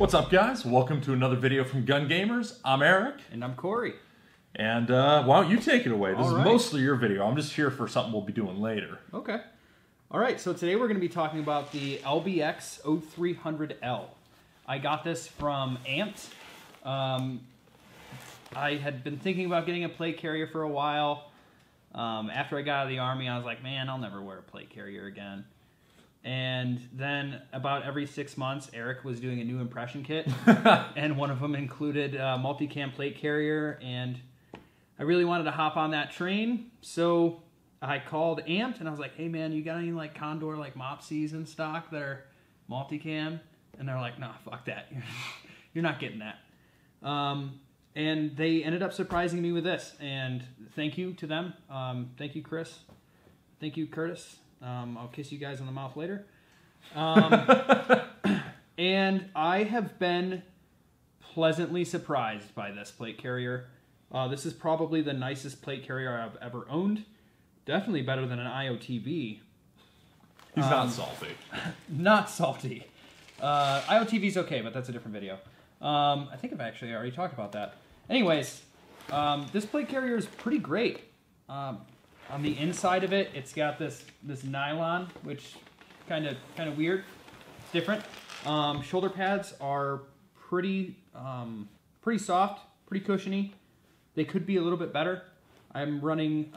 What's up, guys? Welcome to another video from Gun Gamers. I'm Eric. And I'm Cory. And why don't you take it away? This is right. mostly your video. I'm just here for something we'll be doing later. Okay. All right, so today we're going to be talking about the LBX 0300L. I got this from Amped. I had been thinking about getting a plate carrier for a while. After I got out of the Army, I was like, man, I'll never wear a plate carrier again. And then about every 6 months, Eric was doing a new impression kit, and one of them included a multicam plate carrier, and I really wanted to hop on that train, so I called Amped, and I was like, hey man, you got any like Condor like Mopsies in stock that are multicam? And they're like, nah, fuck that. You're not getting that. And they ended up surprising me with this, and thank you to them. Thank you, Chris. Thank you, Curtis. I'll kiss you guys on the mouth later. And I have been pleasantly surprised by this plate carrier. This is probably the nicest plate carrier I've ever owned. Definitely better than an IOTV. He's not salty. Not salty. IOTV's okay, but that's a different video. I think I've actually already talked about that. Anyways, this plate carrier is pretty great. On the inside of it, it's got this nylon, which kind of weird. It's different. Shoulder pads are pretty soft, pretty cushiony. They could be a little bit better. I'm running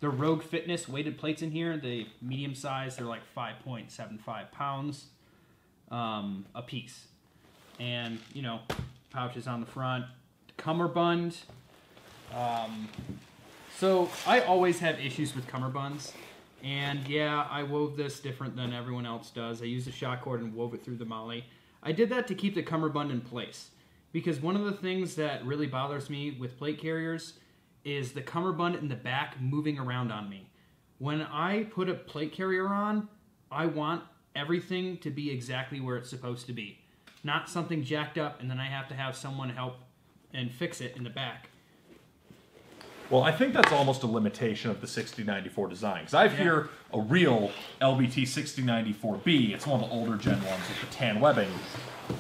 the Rogue Fitness weighted plates in here. The medium size, they're like 5.75 pounds a piece. And, you know, pouches on the front, cummerbund. So I always have issues with cummerbunds, and yeah, I wove this different than everyone else does. I used a shot cord and wove it through the molly. I did that to keep the cummerbund in place, because one of the things that really bothers me with plate carriers is the cummerbund in the back moving around on me. When I put a plate carrier on, I want everything to be exactly where it's supposed to be. Not something jacked up and then I have to have someone help and fix it in the back. Well, I think that's almost a limitation of the 6094 design. Because I have here a real LBT 6094B. It's one of the older gen ones with the tan webbing.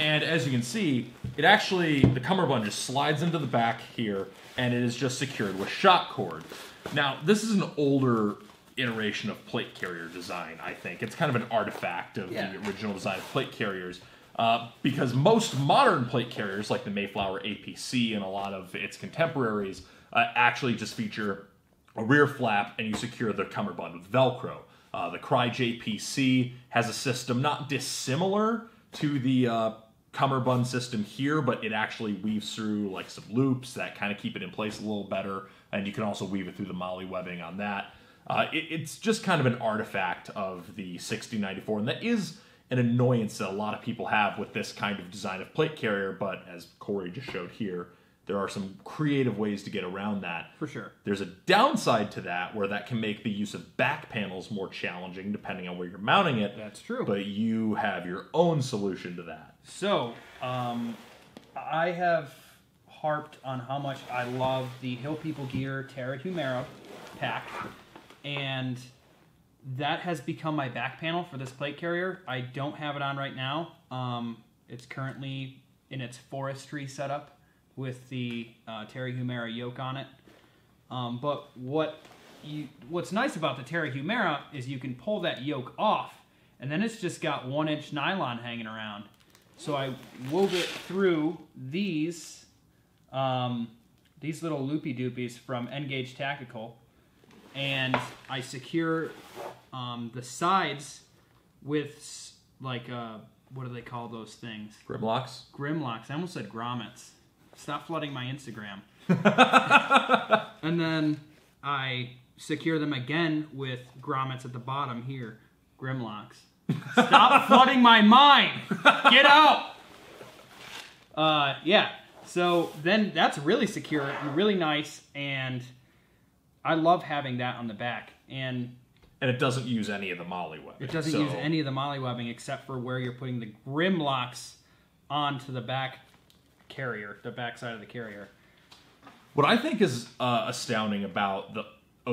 And as you can see, it actually, the cummerbund just slides into the back here, and it is just secured with shot cord. Now, this is an older iteration of plate carrier design, I think. It's kind of an artifact of the original design of plate carriers. Because most modern plate carriers, like the Mayflower APC and a lot of its contemporaries, actually just feature a rear flap and you secure the cummerbund with Velcro. The Cry JPC has a system not dissimilar to the cummerbund system here, but it actually weaves through like some loops that kind of keep it in place a little better, and you can also weave it through the molly webbing on that. It's just kind of an artifact of the 6094, and that is an annoyance that a lot of people have with this kind of design of plate carrier, but as Cory just showed here, there are some creative ways to get around that. For sure. There's a downside to that where that can make the use of back panels more challenging depending on where you're mounting it. That's true. But you have your own solution to that. So, I have harped on how much I love the Hill People Gear Terra Humera pack, and that has become my back panel for this plate carrier. I don't have it on right now. It's currently in its forestry setup with the Terra Humera yoke on it. But what's nice about the Terra Humera is you can pull that yoke off, and then it's just got 1-inch nylon hanging around. So I wove it through these little loopy doopies from N-Gage Tactical, and I secure the sides with like what do they call those things? Grimlocks? Grimlocks. I almost said grommets. Stop flooding my Instagram. And then I secure them again with grommets at the bottom here. Grimlocks. Stop flooding my mind! Get out! Yeah. So then that's really secure and really nice, and I love having that on the back. And it doesn't use any of the molly webbing. It doesn't use any of the molly webbing except for where you're putting the Grimlocks onto the back carrier, the back side of the carrier. What I think is astounding about the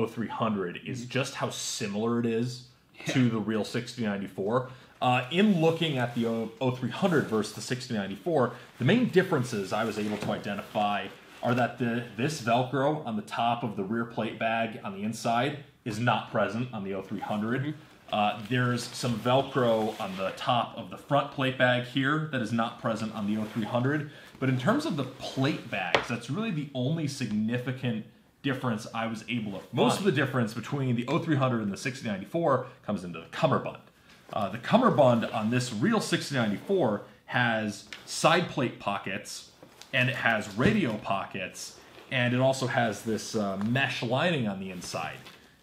0300 is just how similar it is to the real 6094. In looking at the 0300 versus the 6094, the main differences I was able to identify are that this Velcro on the top of the rear plate bag on the inside is not present on the 0300. There's some Velcro on the top of the front plate bag here that is not present on the 0300. But in terms of the plate bags, that's really the only significant difference I was able to find. Most of the difference between the 0300 and the 6094 comes into the cummerbund. The cummerbund on this real 6094 has side plate pockets, and it has radio pockets, and it also has this mesh lining on the inside.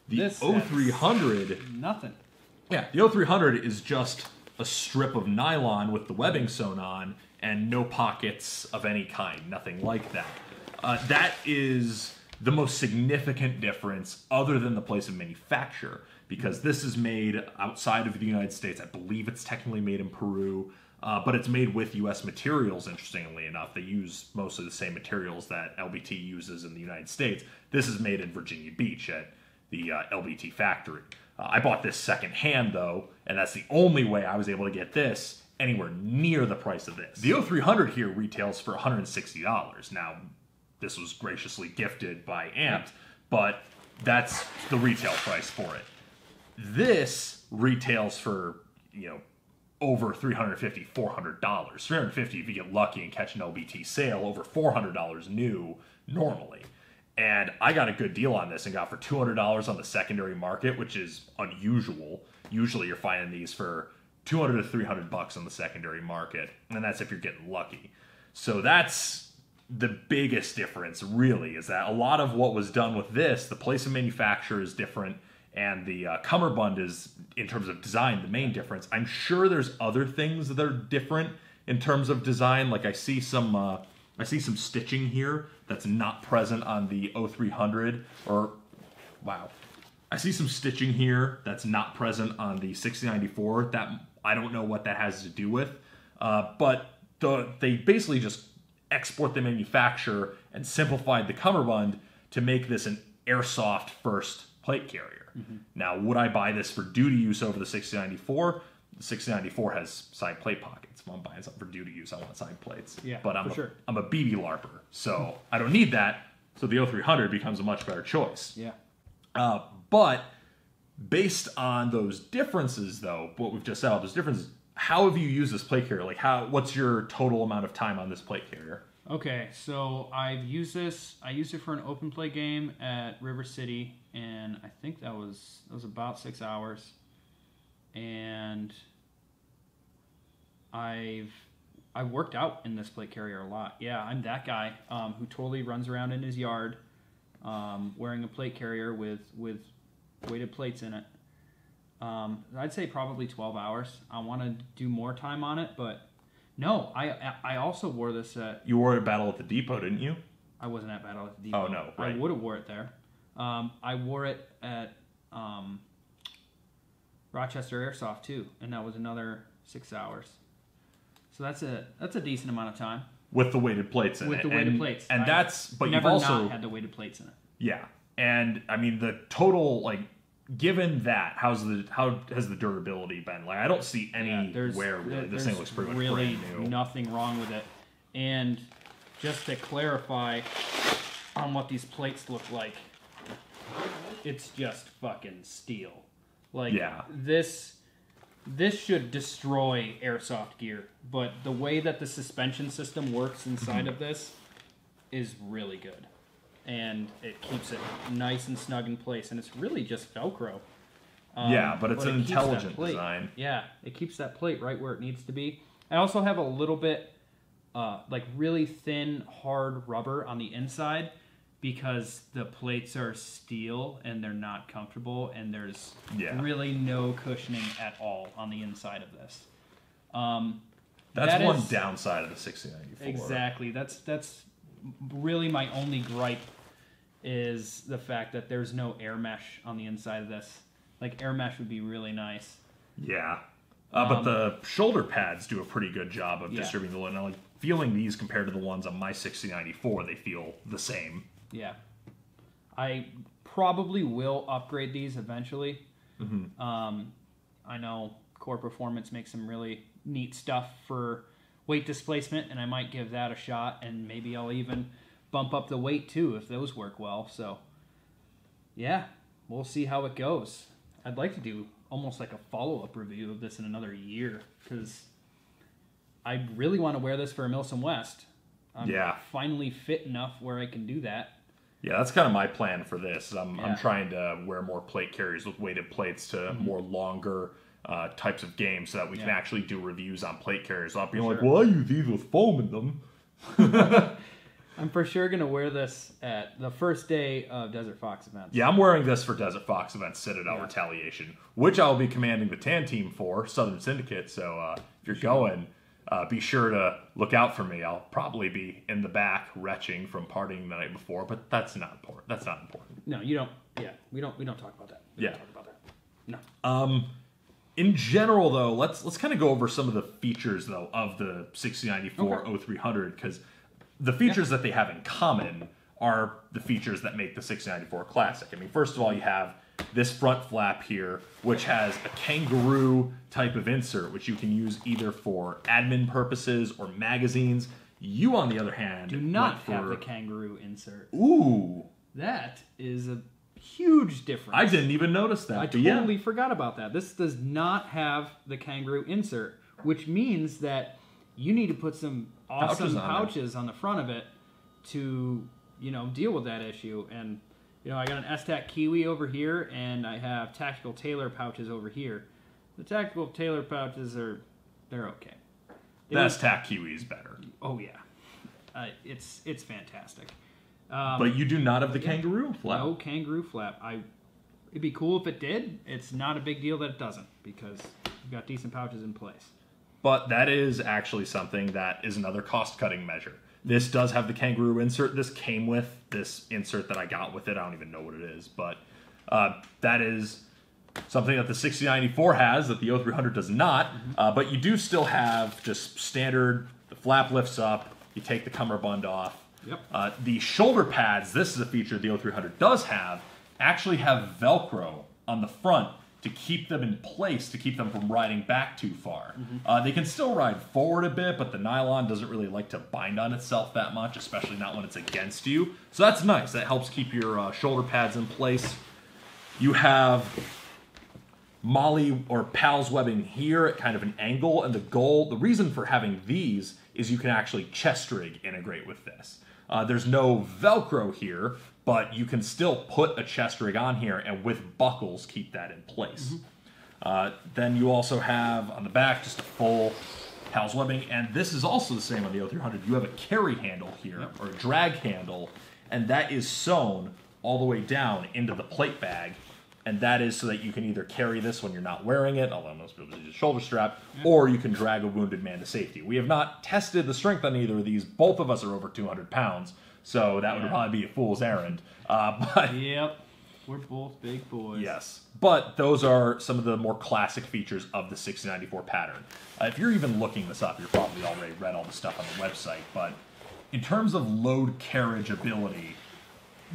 The 0300... Nothing. Yeah, the 0300 is just a strip of nylon with the webbing sewn on, and no pockets of any kind, nothing like that. That is the most significant difference other than the place of manufacture, because this is made outside of the United States. I believe it's technically made in Peru, but it's made with U.S. materials, interestingly enough. They use mostly the same materials that LBT uses in the United States. This is made in Virginia Beach at the LBT factory. I bought this secondhand, though, and that's the only way I was able to get this anywhere near the price of this. The 0300 here retails for $160. Now, this was graciously gifted by Amped, but that's the retail price for it. This retails for, over $350, $400. $350 if you get lucky and catch an LBT sale, over $400 new normally. And I got a good deal on this and got for $200 on the secondary market, which is unusual. Usually you're finding these for $200 to $300 on the secondary market, and that's if you're getting lucky. So that's the biggest difference, really, is that a lot of what was done with this, the place of manufacture is different, and the cummerbund is, in terms of design, the main difference. I'm sure there's other things that are different in terms of design. Like I see some stitching here that's not present on the 0300, I see some stitching here that's not present on the 6094. That I don't know what that has to do with, but they basically just export the manufacturer and simplified the cummerbund to make this an airsoft first plate carrier. Now, would I buy this for duty use over the 6094? The 6094 has side plate pockets. If I'm buying something for duty use, I want side plates. Yeah, but I'm sure. a BB LARPer, so I don't need that. So the 0300 becomes a much better choice. Yeah. But based on those differences, though, what we've just said, all those differences, how have you used this plate carrier? Like, what's your total amount of time on this plate carrier? Okay, so I've used this. I used it for an open play game at River City, and I think that was about 6 hours. And I've worked out in this plate carrier a lot. Yeah, I'm that guy who totally runs around in his yard wearing a plate carrier with weighted plates in it. I'd say probably 12 hours. I want to do more time on it, but no, I also wore this at... You wore it at Battle at the Depot, didn't you? I wasn't at Battle at the Depot. Oh, no, right. I would have wore it there. I wore it at Rochester Airsoft, too, and that was another 6 hours. So that's a decent amount of time. With the weighted plates in it. With the weighted plates. And but never you've also... not had the weighted plates in it. Yeah. And, I mean, the total, given that, how has the durability been? I don't see anywhere really. This thing looks pretty much brand new. Nothing wrong with it. And just to clarify on what these plates look like, it's just fucking steel. This should destroy airsoft gear, but the way that the suspension system works inside of this is really good. And it keeps it nice and snug in place, and it's really just Velcro. But it's an intelligent design. Yeah, it keeps that plate right where it needs to be. I also have a little bit, really thin, hard rubber on the inside because the plates are steel and they're not comfortable, and there's really no cushioning at all on the inside of this. That's one downside of the 6094. Exactly. That's really my only gripe is the fact that there's no air mesh on the inside of this. Air mesh would be really nice. Yeah. But the shoulder pads do a pretty good job of distributing the load. Now, feeling these compared to the ones on my 6094, they feel the same. Yeah. I probably will upgrade these eventually. I know Core Performance makes some really neat stuff for weight displacement, and I might give that a shot, and maybe I'll even bump up the weight too if those work well. So yeah, we'll see how it goes. I'd like to do almost like a follow-up review of this in another year, because I really want to wear this for a Milsom West. I'm finally fit enough where I can do that. Yeah, that's kind of my plan for this. I'm trying to wear more plate carriers with weighted plates to more longer types of games so that we can actually do reviews on plate carriers without being like, well, I use these with foam in them. I'm for sure going to wear this at the first day of Desert Fox events. Yeah, I'm wearing this for Desert Fox events, Citadel Retaliation, which I'll be commanding the tan team for, Southern Syndicate. So if you're going, be sure to look out for me. I'll probably be in the back retching from partying the night before, but that's not important. That's not important. No, you don't. Yeah, we don't talk about that. We don't talk about that. No. In general, though, let's kind of go over some of the features though of the 6094 0300, because the features that they have in common are the features that make the 6094 classic. I mean, first of all, you have this front flap here, which has a kangaroo type of insert, which you can use either for admin purposes or magazines. You, on the other hand, do not have the kangaroo insert. Ooh. That is a huge difference. I didn't even notice that. I totally forgot about that. This does not have the kangaroo insert, which means that you need to put some awesome pouches on the front of it to, deal with that issue. And, I got an S-Tac Kiwi over here, and I have Tactical Tailor pouches over here. The Tactical Tailor pouches they're okay. The S-Tac Kiwi is better. Oh, yeah. It's fantastic. But you do not have the kangaroo flap. No kangaroo flap. It'd be cool if it did. It's not a big deal that it doesn't, because we've got decent pouches in place. But that is actually something that is another cost-cutting measure. This does have the kangaroo insert. This came with this insert that I got with it. I don't even know what it is, but that is something that the 6094 has that the 0300 does not. But you do still have just standard, the flap lifts up, you take the cummerbund off. Yep. The shoulder pads, this is a feature the 0300 does have, actually have Velcro on the front to keep them in place, to keep them from riding back too far. They can still ride forward a bit, but the nylon doesn't really like to bind on itself that much, especially not when it's against you. So that's nice. That helps keep your shoulder pads in place. You have Molly or Pal's webbing here at kind of an angle, and the reason for having these is you can actually chest rig integrate with this. There's no Velcro here, but you can still put a chest rig on here and with buckles keep that in place. Then you also have on the back just a full Pal's webbing, and this is also the same on the 0300. You have a carry handle here, or a drag handle, and that is sewn all the way down into the plate bag, and that is so that you can either carry this when you're not wearing it, although most people use a shoulder strap, or you can drag a wounded man to safety. We have not tested the strength on either of these. Both of us are over 200 pounds, so that would probably be a fool's errand. But yep, we're both big boys. Yes, but those are some of the more classic features of the 6094 pattern. If you're even looking this up, you're probably already read all the stuff on the website, but in terms of load carriage ability,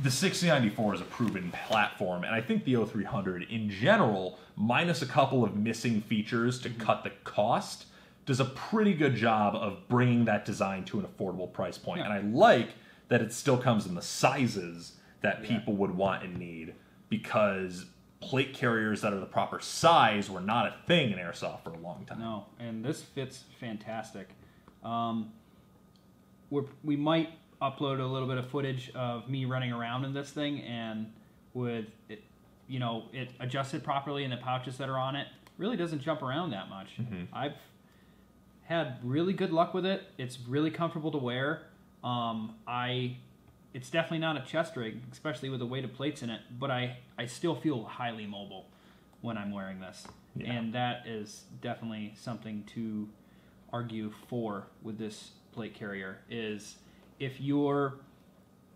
the 6094 is a proven platform, and I think the 0300 in general, minus a couple of missing features to cut the cost, does a pretty good job of bringing that design to an affordable price point. And I like that it still comes in the sizes that people would want and need, because plate carriers that are the proper size were not a thing in airsoft for a long time. No, and this fits fantastic. We might upload a little bit of footage of me running around in this thing, and with it, it adjusted properly, and the pouches that are on it really doesn't jump around that much. I've had really good luck with it. It's really comfortable to wear. It's definitely not a chest rig, especially with the weight of plates in it, but I still feel highly mobile when I'm wearing this. And that is definitely something to argue for with this plate carrier, is if you're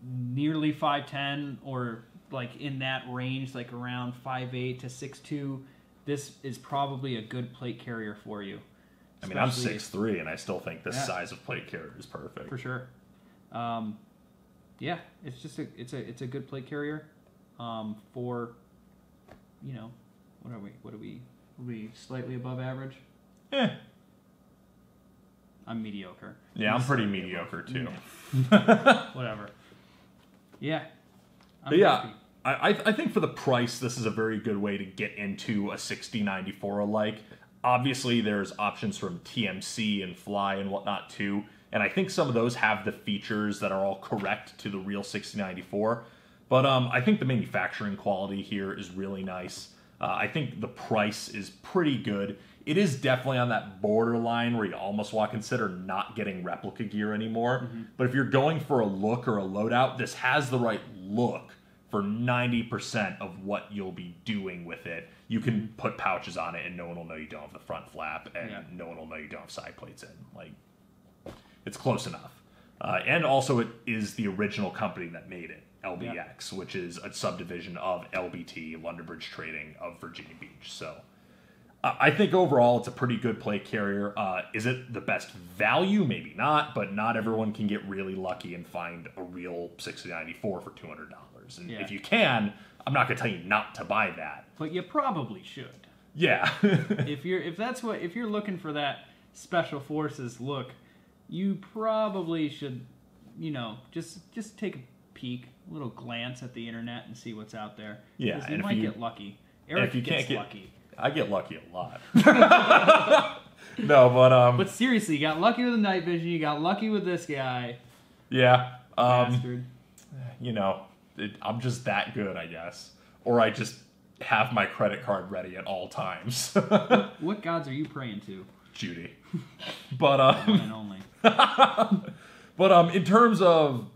nearly 5'10", or like in that range, like around 5'8" to 6'2", this is probably a good plate carrier for you. I mean, I'm 6'3", and I still think this size of plate carrier is perfect. For sure. It's just it's a good plate carrier. For, what are we Will be slightly above average. Eh. I'm mediocre. Yeah, I'm pretty mediocre too. Whatever. Yeah. But yeah, I think for the price, this is a very good way to get into a 6094 alike. Obviously, there's options from TMC and Fly and whatnot too, and I think some of those have the features that are all correct to the real 6094. But I think the manufacturing quality here is really nice. I think the price is pretty good. It is definitely on that borderline where you almost want to consider not getting replica gear anymore. Mm-hmm. But if you're going for a look or a loadout, this has the right look for 90% of what you'll be doing with it. You can put pouches on it and no one will know you don't have the front flap, and no one will know you don't have side plates in. Like, it's close enough. And also it is the original company that made it, LBX, which is a subdivision of LBT, London Bridge Trading of Virginia Beach. So I think overall it's a pretty good plate carrier. Is it the best value? Maybe not, but not everyone can get really lucky and find a real 6094 for $200. And if you can, I'm not going to tell you not to buy that. But you probably should. Yeah. if you're looking for that Special Forces look, you probably should, just take a peek, a little glance at the internet and see what's out there. Yeah, and you might get lucky. Eric gets lucky. I get lucky a lot. No, but seriously, you got lucky with the night vision. You got lucky with this guy. Yeah. Bastard. I'm just that good, I guess. Or I just have my credit card ready at all times. What gods are you praying to? Judy. But one and only. But in terms of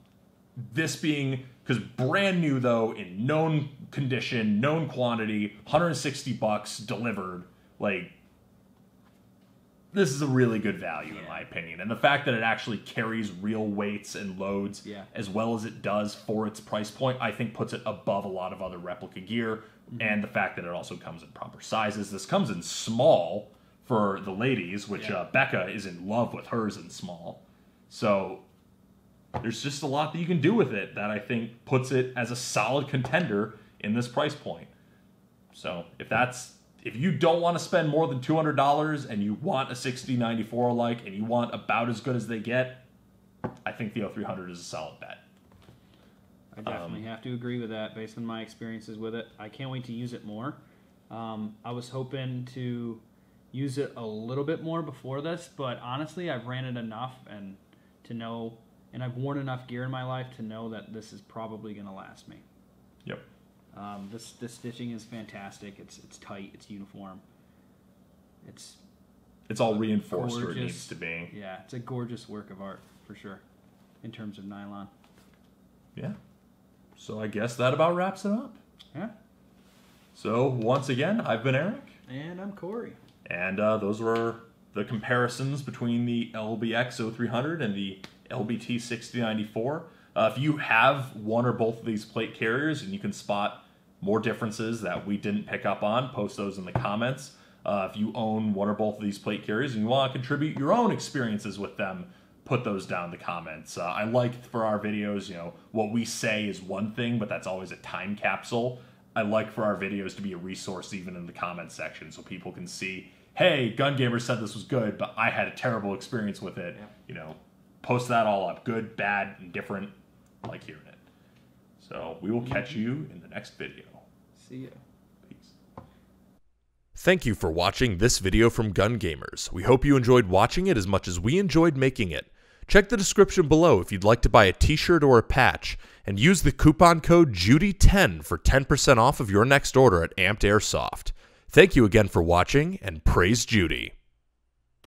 this being, because brand new though, in known condition, known quantity, $160 delivered, like, this is a really good value in my opinion. And the fact that it actually carries real weights and loads as well as it does for its price point, I think puts it above a lot of other replica gear. And the fact that it also comes in proper sizes. This comes in small for the ladies, which Becca is in love with hers in small. So there's just a lot that you can do with it that I think puts it as a solid contender in this price point. So if you don't want to spend more than $200 and you want a 6094 alike and you want about as good as they get, I think the 0300 is a solid bet. I definitely have to agree with that based on my experiences with it. I can't wait to use it more. I was hoping to use it a little bit more before this, but honestly, I've ran it enough and I've worn enough gear in my life to know that this is probably going to last me. Yep. This stitching is fantastic. It's tight. It's uniform. It's all reinforced where it needs to be. Yeah, it's a gorgeous work of art for sure, in terms of nylon. Yeah. So I guess that about wraps it up. Yeah. So once again, I've been Eric. And I'm Cory. And those were the comparisons between the LBX 0300 and the LBT 6094. If you have one or both of these plate carriers and you can spot more differences that we didn't pick up on, post those in the comments. If you own one or both of these plate carriers and you want to contribute your own experiences with them, put those down in the comments. I like for our videos, what we say is one thing, but that's always a time capsule. I like for our videos to be a resource even in the comments section so people can see, hey, Gun Gamer said this was good, but I had a terrible experience with it. Yeah. Post that all up. Good, bad, indifferent. I like hearing it. So we will catch you in the next video. See ya. Peace. Thank you for watching this video from Gun Gamers. We hope you enjoyed watching it as much as we enjoyed making it. Check the description below if you'd like to buy a t-shirt or a patch, and use the coupon code JUDY10 for 10% off of your next order at Amped Airsoft. Thank you again for watching, and praise Judy.